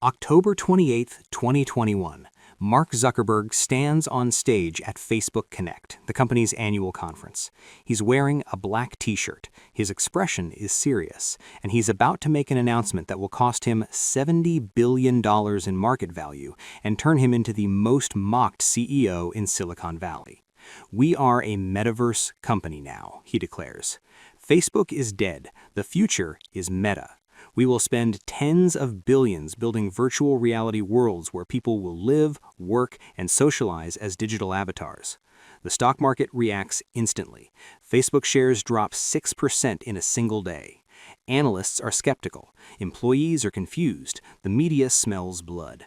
October 28, 2021, Mark Zuckerberg stands on stage at Facebook Connect, the company's annual conference. He's wearing a black t-shirt, his expression is serious, and he's about to make an announcement that will cost him $70 billion in market value and turn him into the most mocked CEO in Silicon Valley. "We are a metaverse company now," he declares. "Facebook is dead. The future is Meta. We will spend tens of billions building virtual reality worlds where people will live, work, and socialize as digital avatars." The stock market reacts instantly. Facebook shares drop 6% in a single day. Analysts are skeptical. Employees are confused. The media smells blood.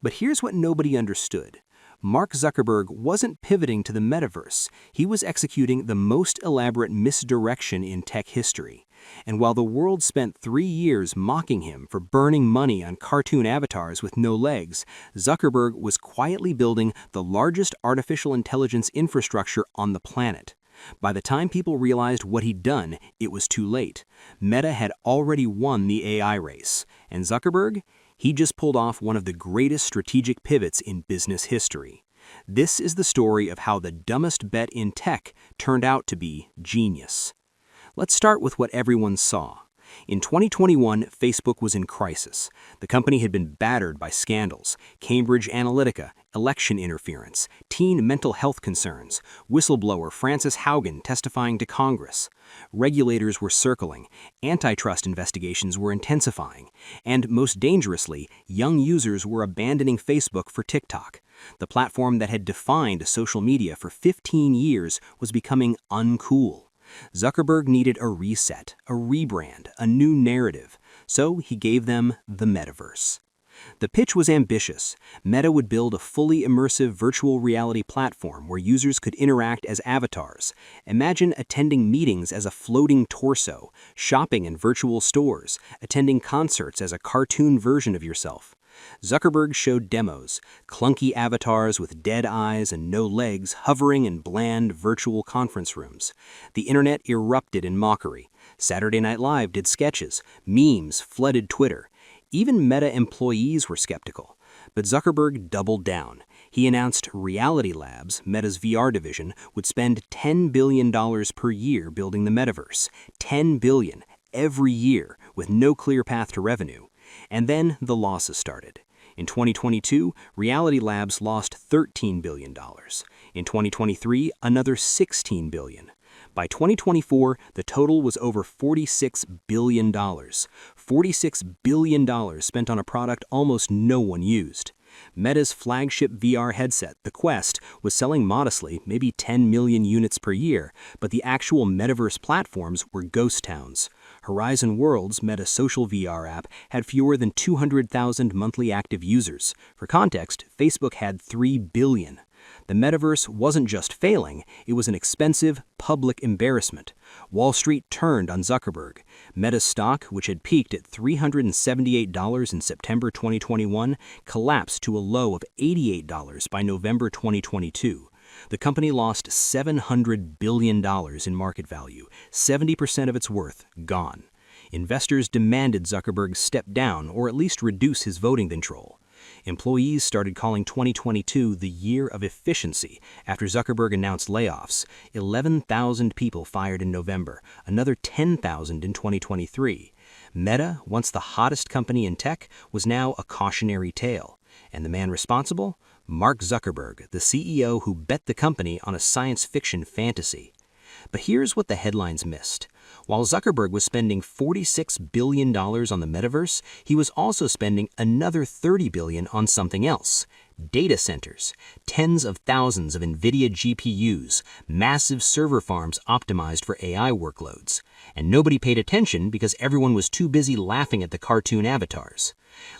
But here's what nobody understood. Mark Zuckerberg wasn't pivoting to the metaverse. He was executing the most elaborate misdirection in tech history. And while the world spent 3 years mocking him for burning money on cartoon avatars with no legs, Zuckerberg was quietly building the largest artificial intelligence infrastructure on the planet. By the time people realized what he'd done, it was too late. Meta had already won the AI race. And Zuckerberg? He just pulled off one of the greatest strategic pivots in business history. This is the story of how the dumbest bet in tech turned out to be genius. Let's start with what everyone saw. In 2021, Facebook was in crisis. The company had been battered by scandals, Cambridge Analytica, election interference, teen mental health concerns, whistleblower Frances Haugen testifying to Congress. Regulators were circling, antitrust investigations were intensifying, and most dangerously, young users were abandoning Facebook for TikTok. The platform that had defined social media for 15 years was becoming uncool. Zuckerberg needed a reset, a rebrand, a new narrative, so he gave them the metaverse. The pitch was ambitious. Meta would build a fully immersive virtual reality platform where users could interact as avatars. Imagine attending meetings as a floating torso, shopping in virtual stores, attending concerts as a cartoon version of yourself. Zuckerberg showed demos, clunky avatars with dead eyes and no legs hovering in bland virtual conference rooms. The internet erupted in mockery. Saturday Night Live did sketches, memes flooded Twitter. Even Meta employees were skeptical. But Zuckerberg doubled down. He announced Reality Labs, Meta's VR division, would spend $10 billion per year building the metaverse. $10 billion every year, with no clear path to revenue. And then the losses started. In 2022, Reality Labs lost $13 billion. In 2023, another $16 billion. By 2024, the total was over $46 billion. $46 billion spent on a product almost no one used. Meta's flagship VR headset, the Quest, was selling modestly, maybe 10 million units per year, but the actual metaverse platforms were ghost towns. Horizon Worlds, Meta's social VR app, had fewer than 200,000 monthly active users. For context, Facebook had 3 billion. The metaverse wasn't just failing, it was an expensive, public embarrassment. Wall Street turned on Zuckerberg. Meta's stock, which had peaked at $378 in September 2021, collapsed to a low of $88 by November 2022. The company lost $700 billion in market value, 70% of its worth gone. Investors demanded Zuckerberg step down or at least reduce his voting control. Employees started calling 2022 the year of efficiency after Zuckerberg announced layoffs. 11,000 people fired in November, another 10,000 in 2023. Meta, once the hottest company in tech, was now a cautionary tale. And the man responsible? Mark Zuckerberg, the CEO who bet the company on a science fiction fantasy. But here's what the headlines missed. While Zuckerberg was spending $46 billion on the metaverse, he was also spending another $30 billion on something else. Data centers, tens of thousands of Nvidia GPUs, massive server farms optimized for AI workloads. And nobody paid attention because everyone was too busy laughing at the cartoon avatars.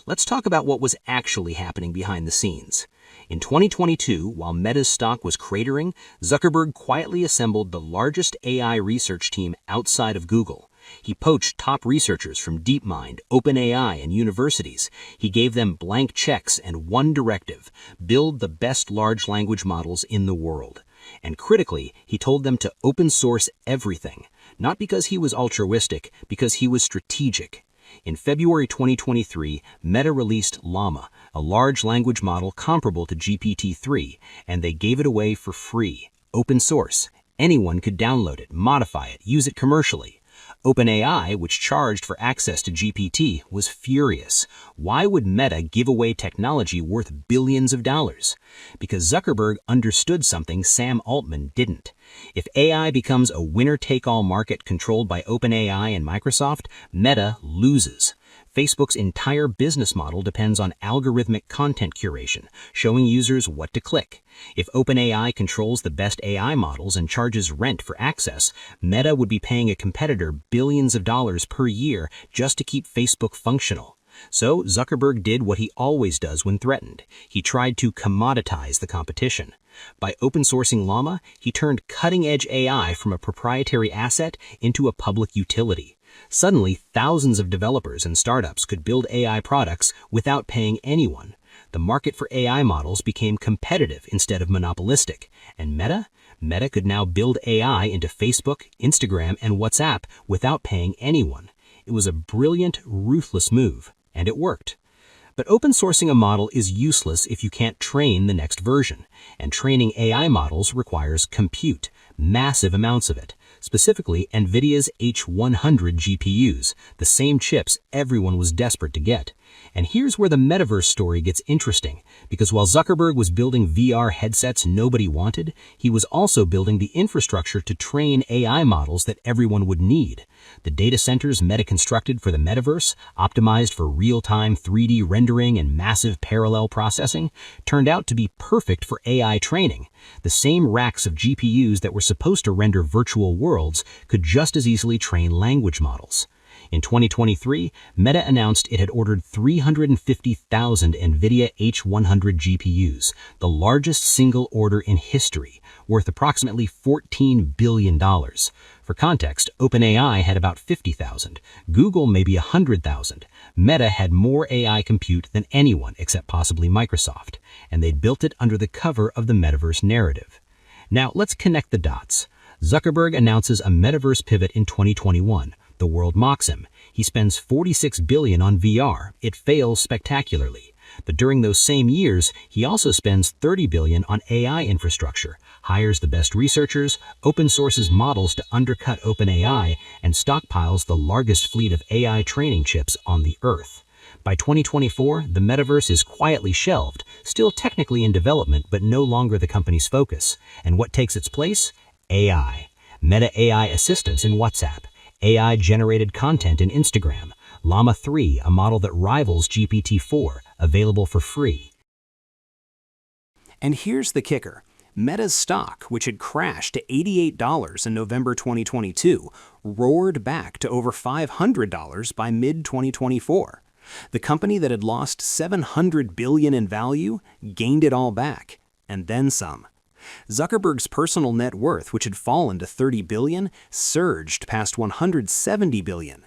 Let's talk about what was actually happening behind the scenes. In 2022, while Meta's stock was cratering, Zuckerberg quietly assembled the largest AI research team outside of Google. He poached top researchers from DeepMind, OpenAI, and universities. He gave them blank checks and one directive: build the best large language models in the world. And critically, he told them to open source everything, not because he was altruistic, because he was strategic. In February 2023, Meta released Llama, a large language model comparable to GPT-3, and they gave it away for free, open source. Anyone could download it, modify it, use it commercially. OpenAI, which charged for access to GPT, was furious. Why would Meta give away technology worth billions of dollars? Because Zuckerberg understood something Sam Altman didn't. If AI becomes a winner-take-all market controlled by OpenAI and Microsoft, Meta loses. Facebook's entire business model depends on algorithmic content curation, showing users what to click. If OpenAI controls the best AI models and charges rent for access, Meta would be paying a competitor billions of dollars per year just to keep Facebook functional. So Zuckerberg did what he always does when threatened. He tried to commoditize the competition. By open sourcing Llama, he turned cutting-edge AI from a proprietary asset into a public utility. Suddenly, thousands of developers and startups could build AI products without paying anyone. The market for AI models became competitive instead of monopolistic. And Meta could now build AI into Facebook, Instagram, and WhatsApp without paying anyone. It was a brilliant, ruthless move, and it worked. But open sourcing a model is useless if you can't train the next version. And training AI models requires compute, massive amounts of it. Specifically, Nvidia's H100 GPUs, the same chips everyone was desperate to get. And here's where the Metaverse story gets interesting, because while Zuckerberg was building VR headsets nobody wanted, he was also building the infrastructure to train AI models that everyone would need. The data centers Meta constructed for the Metaverse, optimized for real-time 3D rendering and massive parallel processing, turned out to be perfect for AI training. The same racks of GPUs that were supposed to render virtual worlds could just as easily train language models. In 2023, Meta announced it had ordered 350,000 Nvidia H100 GPUs, the largest single order in history, worth approximately $14 billion. For context, OpenAI had about 50,000, Google maybe 100,000. Meta had more AI compute than anyone except possibly Microsoft, and they'd built it under the cover of the Metaverse narrative. Now, let's connect the dots. Zuckerberg announces a Metaverse pivot in 2021. The world mocks him. He spends $46 billion on VR. It fails spectacularly. But during those same years, he also spends $30 billion on AI infrastructure, hires the best researchers, open sources models to undercut OpenAI, and stockpiles the largest fleet of AI training chips on the Earth. By 2024, the Metaverse is quietly shelved, still technically in development, but no longer the company's focus. And what takes its place? AI. Meta AI assistants in WhatsApp. AI-generated content in Instagram. Llama 3, a model that rivals GPT-4, available for free. And here's the kicker. Meta's stock, which had crashed to $88 in November 2022, roared back to over $500 by mid-2024. The company that had lost $700 billion in value gained it all back, and then some. Zuckerberg's personal net worth, which had fallen to $30 billion, surged past $170 billion.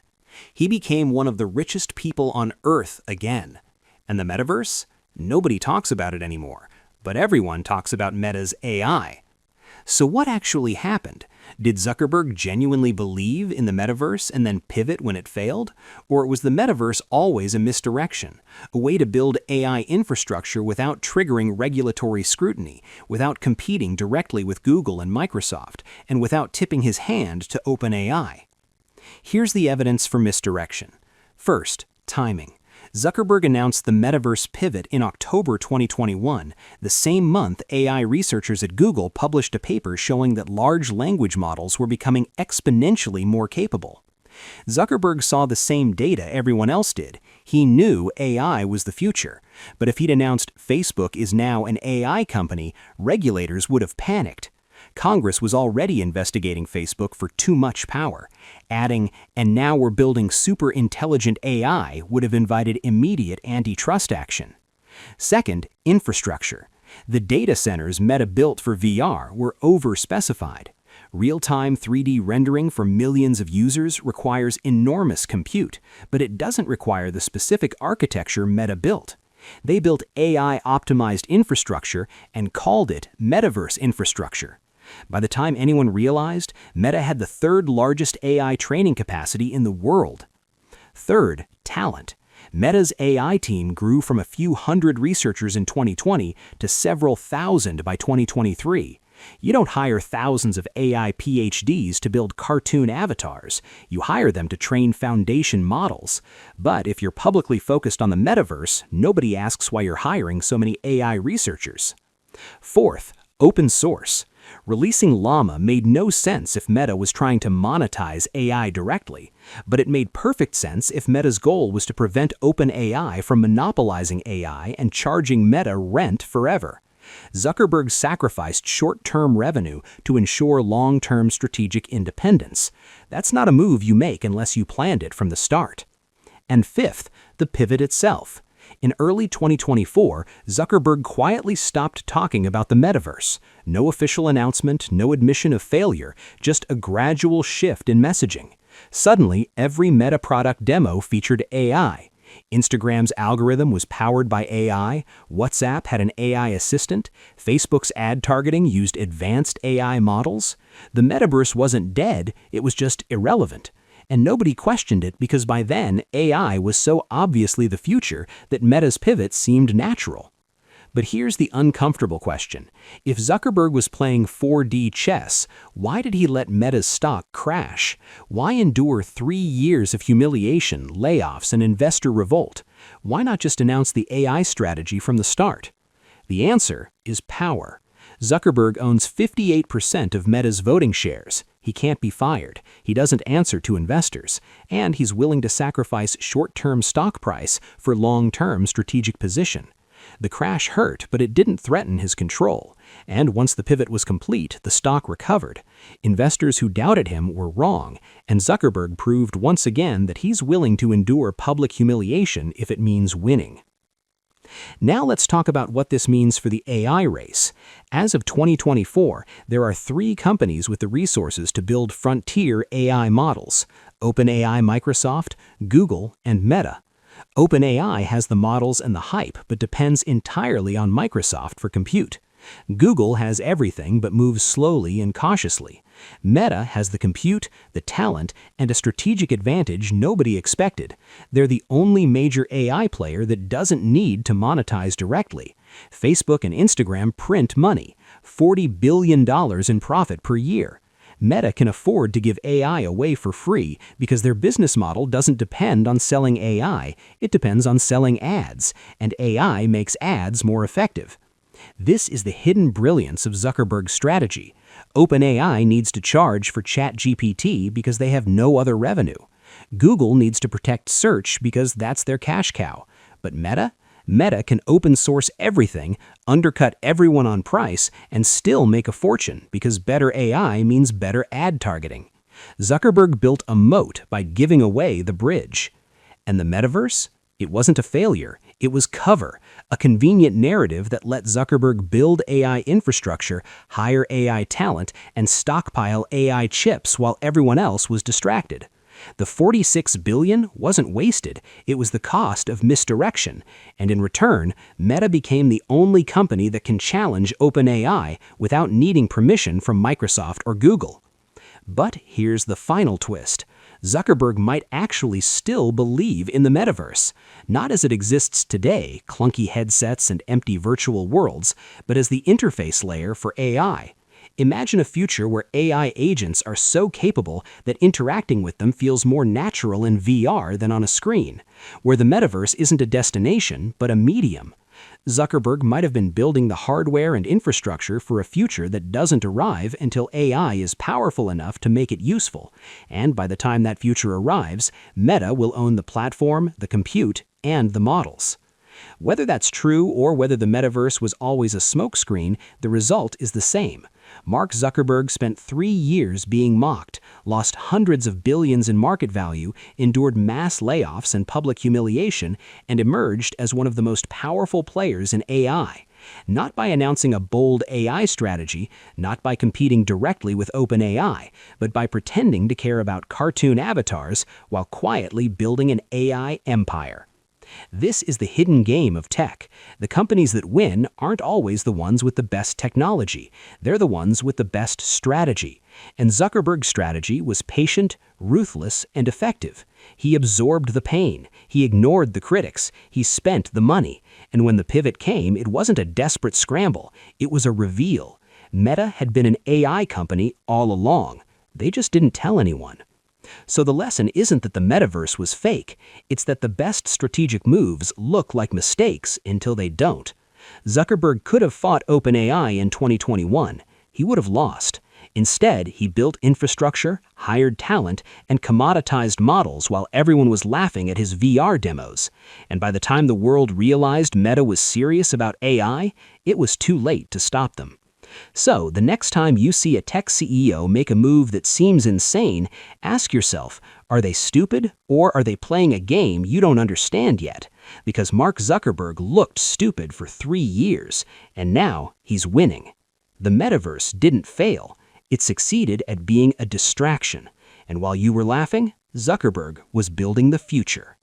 He became one of the richest people on Earth again. And the Metaverse? Nobody talks about it anymore, but everyone talks about Meta's AI. So what actually happened? Did Zuckerberg genuinely believe in the Metaverse and then pivot when it failed? Or was the Metaverse always a misdirection, a way to build AI infrastructure without triggering regulatory scrutiny, without competing directly with Google and Microsoft, and without tipping his hand to OpenAI? Here's the evidence for misdirection. First, timing. Zuckerberg announced the Metaverse pivot in October 2021, the same month AI researchers at Google published a paper showing that large language models were becoming exponentially more capable. Zuckerberg saw the same data everyone else did. He knew AI was the future. But if he'd announced Facebook is now an AI company, regulators would have panicked. Congress was already investigating Facebook for too much power. Adding, "and now we're building super intelligent AI," would have invited immediate antitrust action. Second, infrastructure. The data centers Meta built for VR were over-specified. Real-time 3D rendering for millions of users requires enormous compute, but it doesn't require the specific architecture Meta built. They built AI-optimized infrastructure and called it Metaverse infrastructure. By the time anyone realized, Meta had the third largest AI training capacity in the world. Third, talent. Meta's AI team grew from a few hundred researchers in 2020 to several thousand by 2023. You don't hire thousands of AI PhDs to build cartoon avatars. You hire them to train foundation models. But if you're publicly focused on the metaverse, nobody asks why you're hiring so many AI researchers. Fourth, open source. Releasing Llama made no sense if Meta was trying to monetize AI directly, but it made perfect sense if Meta's goal was to prevent OpenAI from monopolizing AI and charging Meta rent forever. Zuckerberg sacrificed short-term revenue to ensure long-term strategic independence. That's not a move you make unless you planned it from the start. And fifth, the pivot itself. In early 2024, Zuckerberg quietly stopped talking about the metaverse. No official announcement, no admission of failure, just a gradual shift in messaging. Suddenly, every Meta product demo featured AI. Instagram's algorithm was powered by AI, WhatsApp had an AI assistant, Facebook's ad targeting used advanced AI models. The metaverse wasn't dead, it was just irrelevant. And nobody questioned it because by then, AI was so obviously the future that Meta's pivot seemed natural. But here's the uncomfortable question. If Zuckerberg was playing 4D chess, why did he let Meta's stock crash? Why endure 3 years of humiliation, layoffs, and investor revolt? Why not just announce the AI strategy from the start? The answer is power. Zuckerberg owns 58% of Meta's voting shares. He can't be fired, he doesn't answer to investors, and he's willing to sacrifice short-term stock price for long-term strategic position. The crash hurt, but it didn't threaten his control. And once the pivot was complete, the stock recovered. Investors who doubted him were wrong, and Zuckerberg proved once again that he's willing to endure public humiliation if it means winning. Now let's talk about what this means for the AI race. As of 2024, there are 3 companies with the resources to build frontier AI models: OpenAI, Microsoft, Google, and Meta. OpenAI has the models and the hype, but depends entirely on Microsoft for compute. Google has everything but moves slowly and cautiously. Meta has the compute, the talent, and a strategic advantage nobody expected. They're the only major AI player that doesn't need to monetize directly. Facebook and Instagram print money, $40 billion in profit per year. Meta can afford to give AI away for free because their business model doesn't depend on selling AI, it depends on selling ads, and AI makes ads more effective. This is the hidden brilliance of Zuckerberg's strategy. OpenAI needs to charge for ChatGPT because they have no other revenue. Google needs to protect search because that's their cash cow. But Meta? Meta can open source everything, undercut everyone on price, and still make a fortune because better AI means better ad targeting. Zuckerberg built a moat by giving away the bridge. And the metaverse? It wasn't a failure, it was cover, a convenient narrative that let Zuckerberg build AI infrastructure, hire AI talent, and stockpile AI chips while everyone else was distracted. The $46 billion wasn't wasted, it was the cost of misdirection, and in return, Meta became the only company that can challenge OpenAI without needing permission from Microsoft or Google. But here's the final twist. Zuckerberg might actually still believe in the metaverse, not as it exists today, clunky headsets and empty virtual worlds, but as the interface layer for AI. Imagine a future where AI agents are so capable that interacting with them feels more natural in VR than on a screen, where the metaverse isn't a destination, but a medium. Zuckerberg might have been building the hardware and infrastructure for a future that doesn't arrive until AI is powerful enough to make it useful, and by the time that future arrives, Meta will own the platform, the compute, and the models. Whether that's true or whether the metaverse was always a smokescreen, the result is the same. Mark Zuckerberg spent 3 years being mocked, lost hundreds of billions in market value, endured mass layoffs and public humiliation, and emerged as one of the most powerful players in AI. Not by announcing a bold AI strategy, not by competing directly with OpenAI, but by pretending to care about cartoon avatars while quietly building an AI empire. This is the hidden game of tech. The companies that win aren't always the ones with the best technology. They're the ones with the best strategy. And Zuckerberg's strategy was patient, ruthless, and effective. He absorbed the pain, he ignored the critics, he spent the money, and when the pivot came, it wasn't a desperate scramble, it was a reveal. Meta had been an AI company all along. They just didn't tell anyone. So the lesson isn't that the metaverse was fake, it's that the best strategic moves look like mistakes until they don't. Zuckerberg could have fought OpenAI in 2021. He would have lost. Instead, he built infrastructure, hired talent, and commoditized models while everyone was laughing at his VR demos. And by the time the world realized Meta was serious about AI, it was too late to stop them. So, the next time you see a tech CEO make a move that seems insane, ask yourself, are they stupid or are they playing a game you don't understand yet? Because Mark Zuckerberg looked stupid for 3 years, and now he's winning. The metaverse didn't fail. It succeeded at being a distraction. And while you were laughing, Zuckerberg was building the future.